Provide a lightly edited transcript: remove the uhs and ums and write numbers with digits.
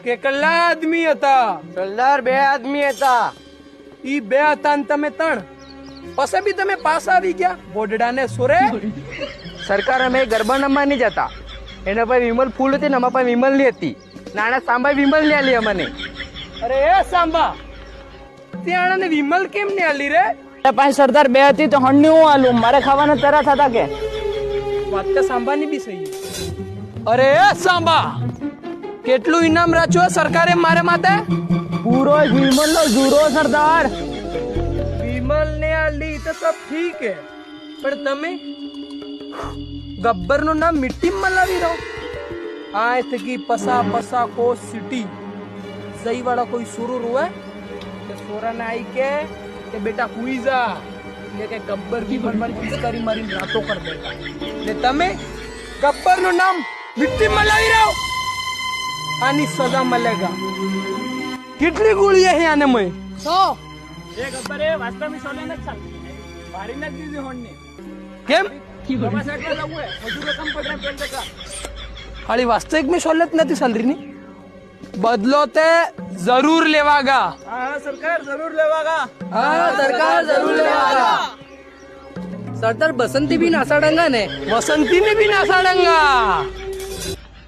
કે કલ્લા આદમી હતા? સરદાર 2 આદમી હતા. ઈ 2 હતા ને તમે 3. પછી બી તમે પાસ આવી ગયા બોડડાને સોરે. સરકાર અમે ગરબા નંબરની જ હતા. એના પાસે વિમલ ફૂલ હતી ને અમારા પાસે વિમલ ની હતી. નાના સાંભા વિમલ ને આલી અમને. અરે એ સાંભા, ત્યાં ને વિમલ કેમ ને આલી રે? પાસે સરદાર 2 હતી તો હણની હું આલું, મારે ખાવાના તરા થતા કે વાત તો સાંભાની બી સહી. અરે એ સાંભા, કેટલું ઇનામ રાખ્યું સરકારે મારે માથે? પૂરો વિમલ નો ઝૂરો સરદાર. વિમલ ને આલી તો સબ ઠીક હે, પણ તમે ગબ્બર નું નામ મિટ્ટી માં લાવી રહો. આ થકી પસા પસા કો સિટી સહી વાળા કોઈ સુરુર હોય કે સોરા ને આઈ કે બેટા હુઈ જા, ને કે ગબ્બર भी મારી પિચકારી મારી રાતો કર દેતા. ને તમે ગબ્બર નું નામ મિટ્ટી માં લાવી રહો. આની સજા મળેગા. કેટલી ગોળીએ હે આને મય? 100. એ ગબ્બર એ વાસ્તવમાં સોલે ન ચાલ ભારી નાખ દીધી હોણને. કેમ? બસ એટલે લવું હે મજૂરો કમ પડ રહે પેલ ટકા. ખાલી વાસ્તવિક में सहुलियत નથી सैलरी ની. बदलो ते जरूर लेवागा. હા સરકાર જરૂર લેવાગા. हाँ सरकार जरूर लेवागा. સરદાર બસંતી બી નાસાડંગા ને. वसंती ने भी नासाड़ंगा.